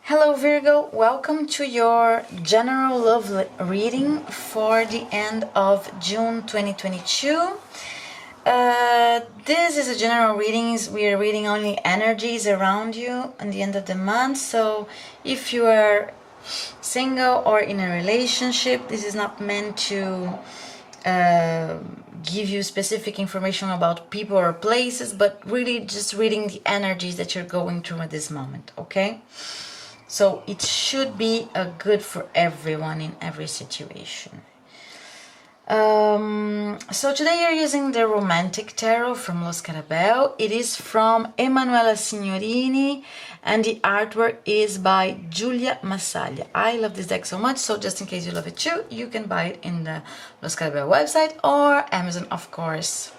Hello Virgo, welcome to your general love reading for the end of June 2022. This is a general reading. We are reading only energies around you at the end of the month. So if you are single or in a relationship, this is not meant to give you specific information about people or places, but really just reading the energies that you're going through at this moment, okay? So it should be good for everyone in every situation. So today you're using the Romantic Tarot from Los Carabel. It is from Emanuela Signorini and the artwork is by Giulia Massaglia. I love this deck so much, so just in case you love it too, you can buy it in the Los Carabel website or Amazon, of course,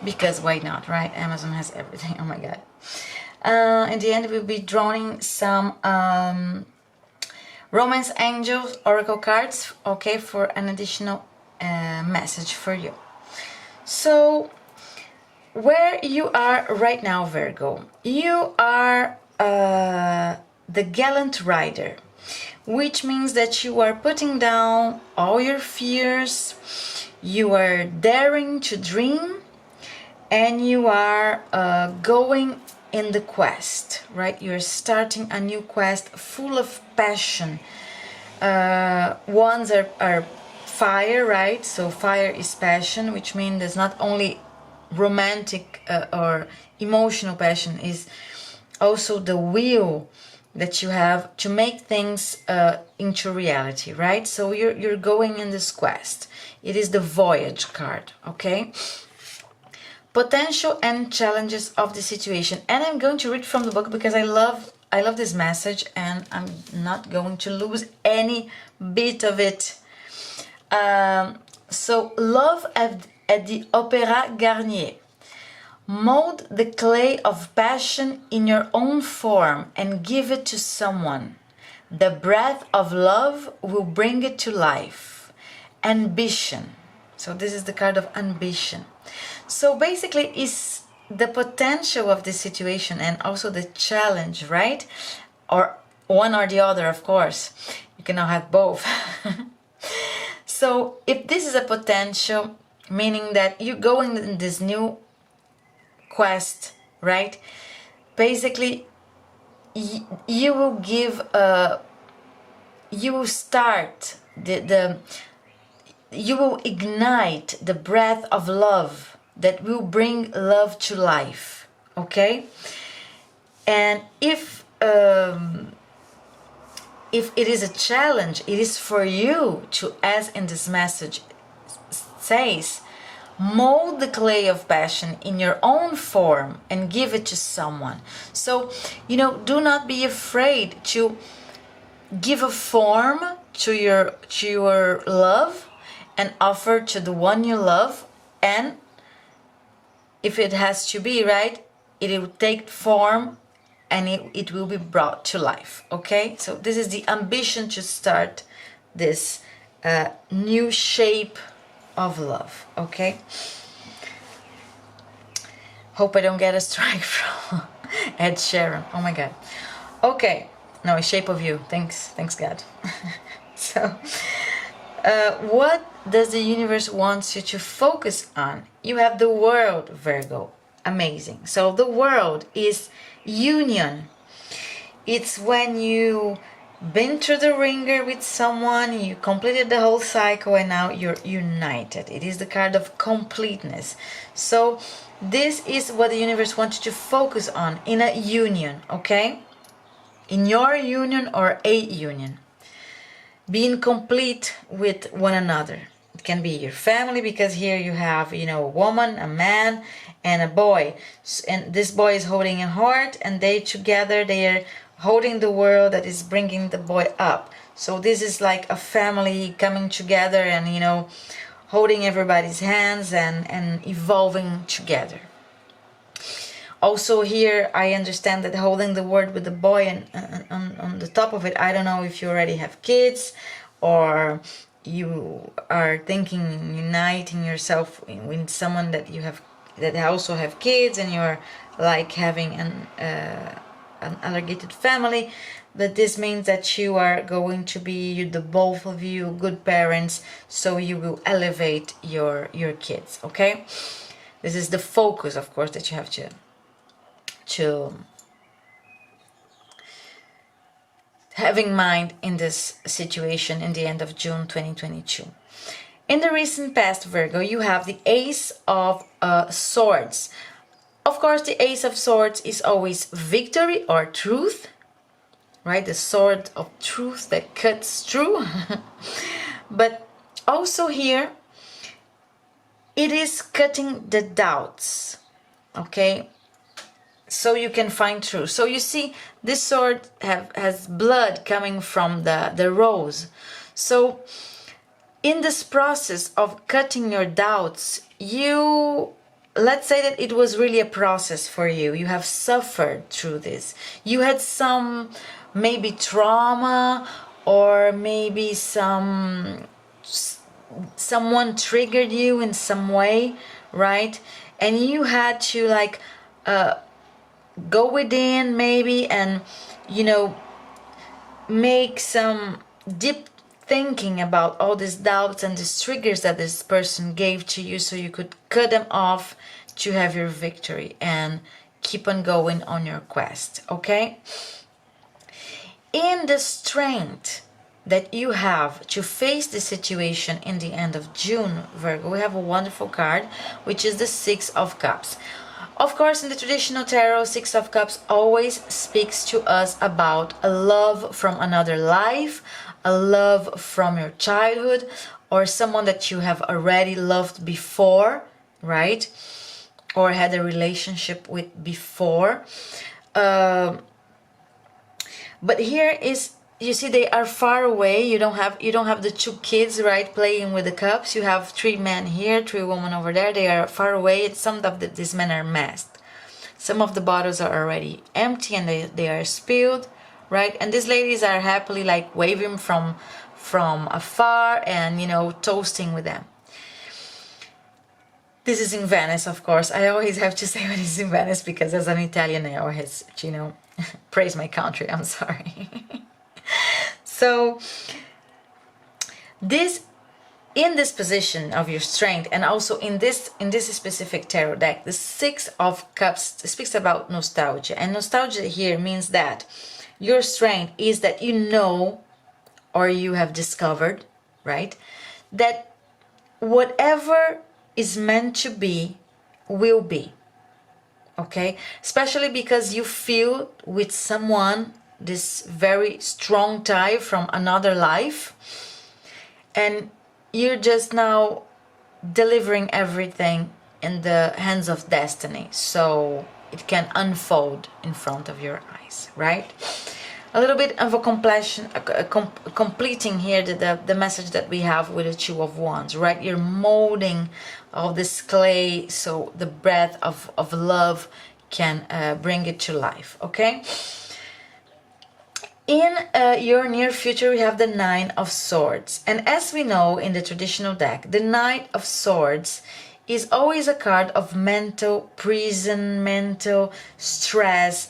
because why not, right? Amazon has everything. Oh my god. In the end, we'll be drawing some Romance Angels Oracle cards, okay, for an additional message for you. So, where you are right now, Virgo, you are the gallant rider, which means that you are putting down all your fears, you are daring to dream, and you are going in the quest, right? You're starting a new quest full of passion. Ones are fire, right? So fire is passion, which means there's not only romantic or emotional passion, is also the will that you have to make things into reality, right? So you're going in this quest. It is the Voyage card, okay? Potential and challenges of the situation, and I'm going to read from the book because I love this message and I'm not going to lose any bit of it. So love at the Opéra Garnier. Mold the clay of passion in your own form and give it to someone. The breath of love will bring it to life. Ambition. So this is the card of ambition. So basically it's the potential of the situation and also the challenge, right? Or one or the other, of course. You cannot have both. So if this is a potential, meaning that you're going in this new quest, right? Basically, you will give, you will start you will ignite the breath of love that will bring love to life, okay? And if it is a challenge, it is for you to, as in this message says, mold the clay of passion in your own form and give it to someone. So, you know, do not be afraid to give a form to your love and offer to the one you love, and if it has to be, right, it will take form and it will be brought to life, okay? So this is the ambition to start this new shape of love, okay? Hope I don't get a strike from Ed Sheeran. Oh my god. Okay, no, a shape of you. Thanks God. So what does the universe want you to focus on? You have the world, Virgo. Amazing. So the world is union. It's when you been through the ringer with someone, you completed the whole cycle and now you're united. It is the card of completeness. So this is what the universe wants you to focus on in a union, okay? In your union or a union. Being complete with one another. It can be your family, because here you have, you know, a woman, a man, and a boy. And this boy is holding a heart, and they together, they are holding the world that is bringing the boy up. So this is like a family coming together and, you know, holding everybody's hands and evolving together. Also here, I understand that holding the word with the boy and on the top of it, I don't know if you already have kids or you are thinking uniting yourself with someone that you have, that also have kids, and you're like having a an alligator family, that this means that you are going to be, the both of you, good parents, so you will elevate your kids, okay? This is the focus, of course, that you have to have in mind in this situation in the end of June 2022. In the recent past, Virgo, you have the Ace of Swords. Of course, the Ace of Swords is always victory or truth, right? The sword of truth that cuts through. But also here, it is cutting the doubts, okay? So you can find truth. So you see, this sword has blood coming from the rose. So in this process of cutting your doubts, let's say that it was really a process for you. You have suffered through this. You had some maybe trauma, or maybe someone triggered you in some way, right? And you had to like go within maybe and, make some deep thinking about all these doubts and these triggers that this person gave to you, so you could cut them off to have your victory and keep on going on your quest, okay? In the strength that you have to face the situation in the end of June, Virgo, we have a wonderful card, which is the Six of Cups. Of course, in the traditional tarot, Six of Cups always speaks to us about a love from another life, a love from your childhood, or someone that you have already loved before, right? Or had a relationship with before. But here is, you see, they are far away. You don't have the two kids, right, playing with the cups. You have three men here, three women over there. They are far away. Some of these men are masked. Some of the bottles are already empty and they are spilled, right? And these ladies are happily like waving from afar and, toasting with them. This is in Venice, of course. I always have to say when it's in Venice, because as an Italian, I always, praise my country. I'm sorry. So in this position of your strength, and also in this specific tarot deck, the Six of Cups speaks about nostalgia. And nostalgia here means that your strength is that or you have discovered, right, that whatever is meant to be will be, okay? Especially because you feel with someone this very strong tie from another life, and you're just now delivering everything in the hands of destiny, so it can unfold in front of your eyes, right? A little bit of a completing here the message that we have with the Two of Wands, right? You're molding all this clay so the breath of love can bring it to life, okay? In your near future, we have the Nine of Swords. And as we know in the traditional deck, the Knight of Swords is always a card of mental prison, mental stress,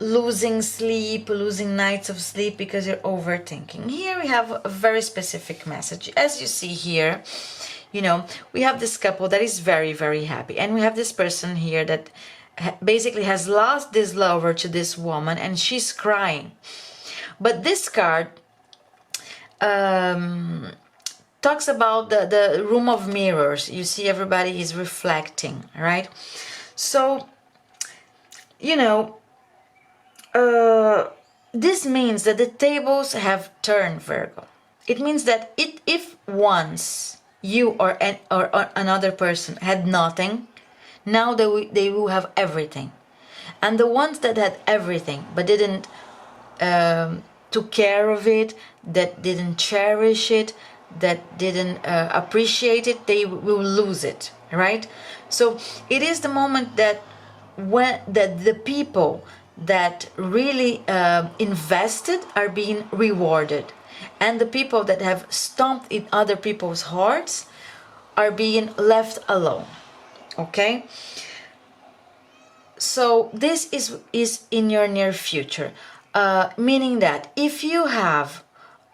losing sleep, losing nights of sleep because you're overthinking. Here we have a very specific message. As you see here, we have this couple that is very, very happy. And we have this person here that basically has lost this lover to this woman, and she's crying. But this card talks about the room of mirrors. You see, everybody is reflecting, right? So, this means that the tables have turned, Virgo. It means that if once you or another person had nothing, now they will have everything. And the ones that had everything but didn't took care of it, that didn't cherish it, that didn't appreciate it, they will lose it, right? So it is the moment that the people that really invested are being rewarded, and the people that have stomped in other people's hearts are being left alone. Okay, So this is in your near future, meaning that if you have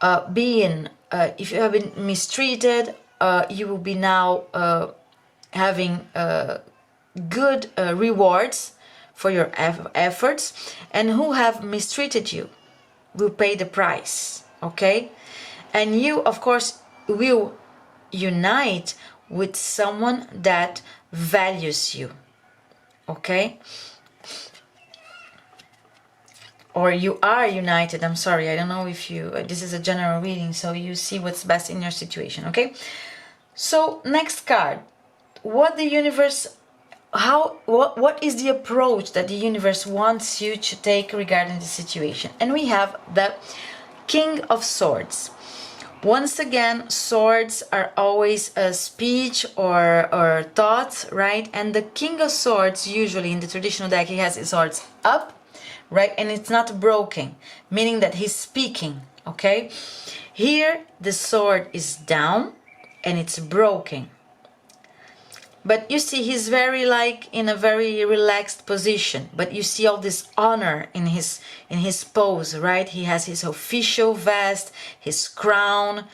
if you have been mistreated, you will be now having good rewards for your efforts, and who have mistreated you will pay the price, okay? And you, of course, will unite with someone that values you, okay? Or you are united. I'm sorry, I don't know if you, this is a general reading, so you see what's best in your situation, okay? So next card, what the universe, what is the approach that the universe wants you to take regarding the situation? And we have the King of Swords. Once again, swords are always a speech or thoughts, right? And the King of Swords, usually in the traditional deck, he has his swords up, right? And it's not broken, meaning that he's speaking, okay? Here, the sword is down and it's broken. But you see, he's very like in a very relaxed position. But you see all this honor in his pose, right? He has his official vest, his crown.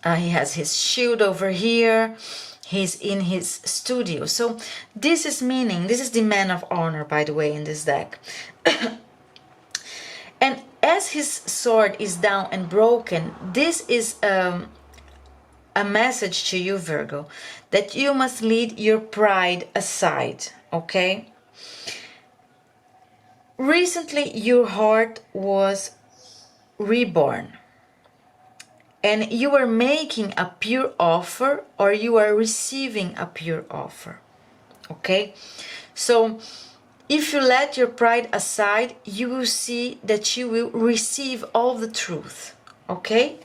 He has his shield over here. He's in his studio. So this is meaning, this is the man of honor, by the way, in this deck. And as his sword is down and broken, this is a message to you, Virgo, that you must lead your pride aside, okay? Recently, your heart was reborn, and you are making a pure offer, or you are receiving a pure offer, okay? So if you let your pride aside, you will see that you will receive all the truth, okay?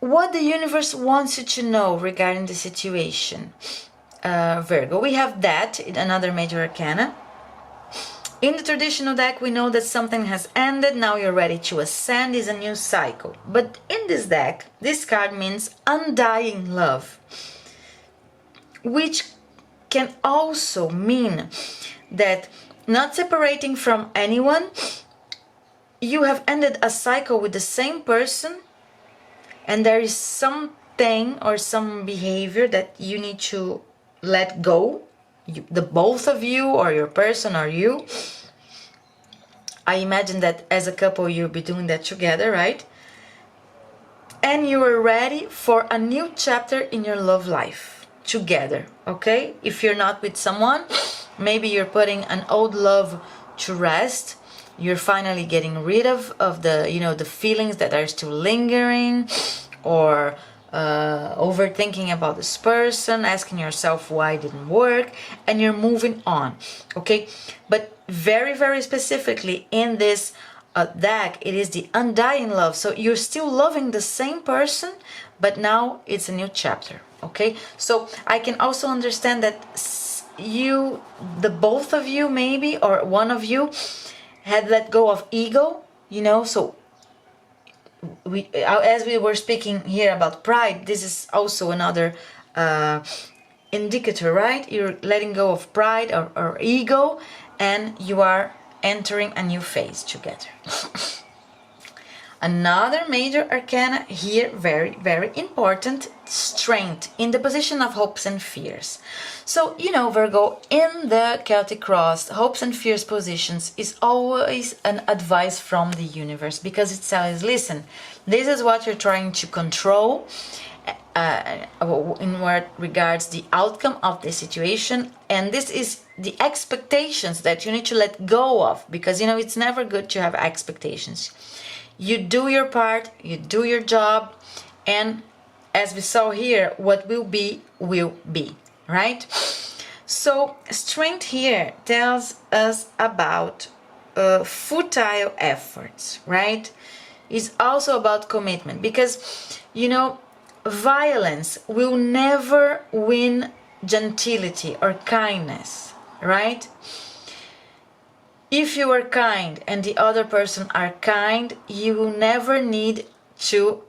What the universe wants you to know regarding the situation, Virgo. We have that in another major arcana. In the traditional deck, we know that something has ended, now you're ready to ascend, is a new cycle. But in this deck, this card means undying love, which can also mean that not separating from anyone, you have ended a cycle with the same person, and there is something or some behavior that you need to let go, the both of you, or your person or you. I imagine that as a couple you'll be doing that together, right? And you are ready for a new chapter in your love life together, okay? If you're not with someone, maybe you're putting an old love to rest. You're finally getting rid of the, you know, the feelings that are still lingering, or overthinking about this person, asking yourself why it didn't work, and you're moving on, okay? But very, very specifically in this deck, it is the undying love. So you're still loving the same person, but now it's a new chapter, okay? So I can also understand that you, the both of you maybe, or one of you, had let go of ego, you know. So we, as we were speaking here about pride, this is also another indicator, right? You're letting go of pride or ego, and you are entering a new phase together. Another major arcana here, very, very important, strength, in the position of hopes and fears. So, you know, Virgo, in the Celtic cross, hopes and fears positions is always an advice from the universe, because it says, listen, this is what you're trying to control in what regards the outcome of the situation, and this is the expectations that you need to let go of, because, you know, it's never good to have expectations. You do your part, you do your job, and as we saw here, what will be, right? So strength here tells us about futile efforts, right? It's also about commitment, because, you know, violence will never win gentility or kindness, right? If you are kind and the other person are kind, you will never need to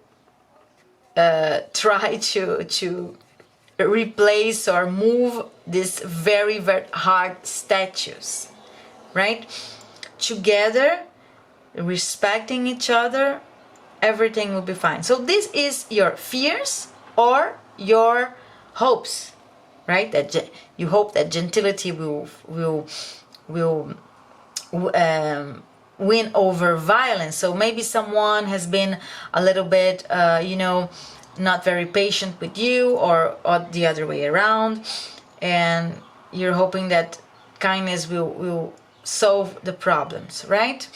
try to replace or move these very, very hard statues, right? Together, respecting each other, everything will be fine. So this is your fears or your hopes, right? That you hope that gentility will win over violence. So maybe someone has been a little bit, not very patient with you, or the other way around, and you're hoping that kindness will solve the problems, right?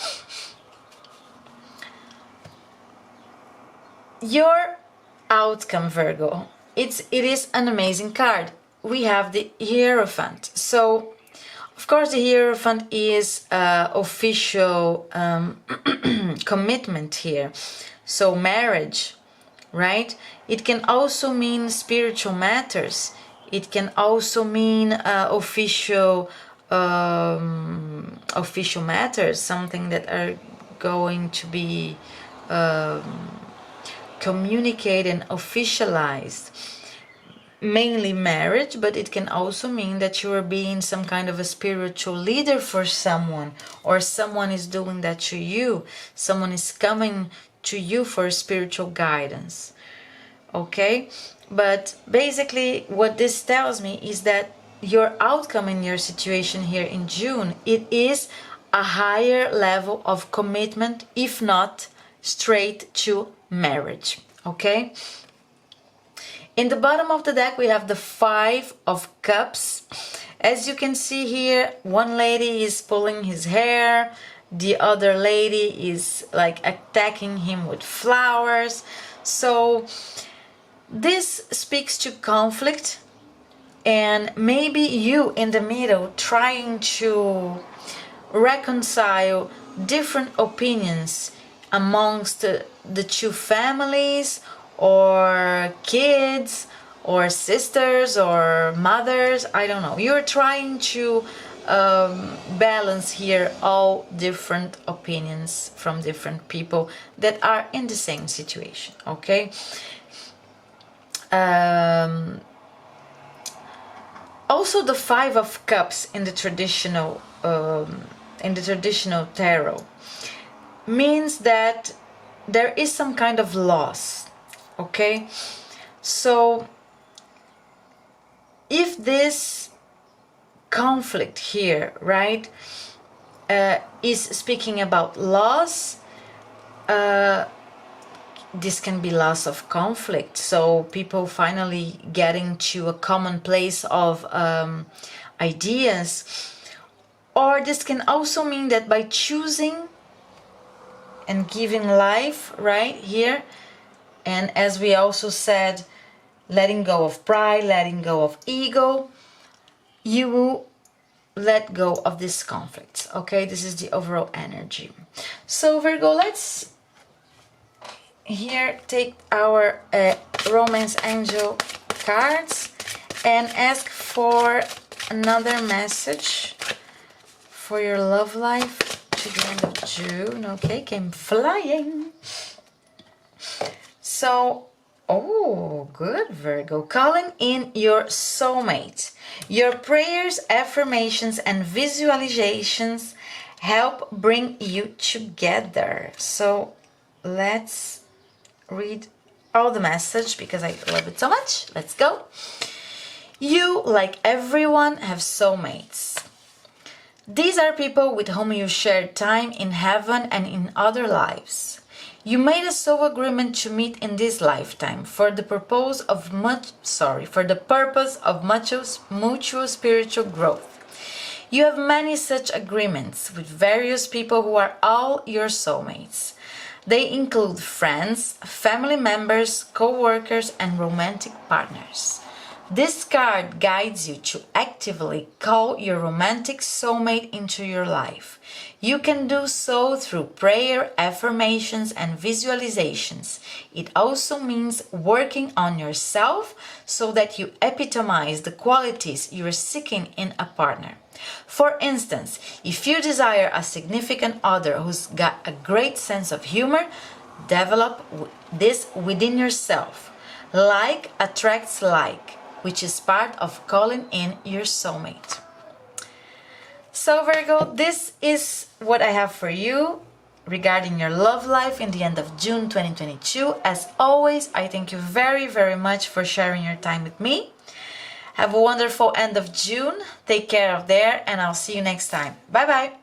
Your outcome, Virgo, it is an amazing card. We have the Hierophant. So of course the Hierophant is official commitment here, so marriage, right? It can also mean spiritual matters. It can also mean official matters, something that are going to be communicated and officialized. Mainly marriage, but it can also mean that you are being some kind of a spiritual leader for someone, or someone is doing that to you. Someone is coming to you for spiritual guidance. Okay? But basically what this tells me is that your outcome in your situation here in June, it is a higher level of commitment, if not straight to marriage. Okay? In the bottom of the deck, we have the Five of Cups. As you can see here, one lady is pulling his hair. The other lady is like attacking him with flowers. So this speaks to conflict, and maybe you in the middle trying to reconcile different opinions amongst the two families, or kids, or sisters, or mothers, I don't know. You're trying to balance here all different opinions from different people that are in the same situation, okay? Also, the Five of Cups in the traditional tarot means that there is some kind of loss. Okay, so if this conflict here, right, is speaking about loss, this can be loss of conflict. So people finally getting to a common place of ideas. Or this can also mean that by choosing and giving life, right, here, and as we also said, letting go of pride, letting go of ego, you will let go of these conflicts. Okay, this is the overall energy. So Virgo, let's here take our romance angel cards and ask for another message for your love life to the end of June. Okay, came flying. So, oh, good, Virgo. Calling in your soulmate. Your prayers, affirmations, and visualizations help bring you together. So, let's read all the message because I love it so much. Let's go. You, like everyone, have soulmates. These are people with whom you shared time in heaven and in other lives. You made a soul agreement to meet in this lifetime for the purpose of mutual spiritual growth. You have many such agreements with various people who are all your soulmates. They include friends, family members, co-workers, and romantic partners. This card guides you to actively call your romantic soulmate into your life. You can do so through prayer, affirmations, and visualizations. It also means working on yourself so that you epitomize the qualities you are seeking in a partner. For instance, if you desire a significant other who's got a great sense of humor, develop this within yourself. Like attracts like. which is part of calling in your soulmate. So Virgo, this is what I have for you regarding your love life in the end of June 2022. As always, I thank you very, very much for sharing your time with me. Have a wonderful end of June. Take care of there, and I'll see you next time. Bye bye.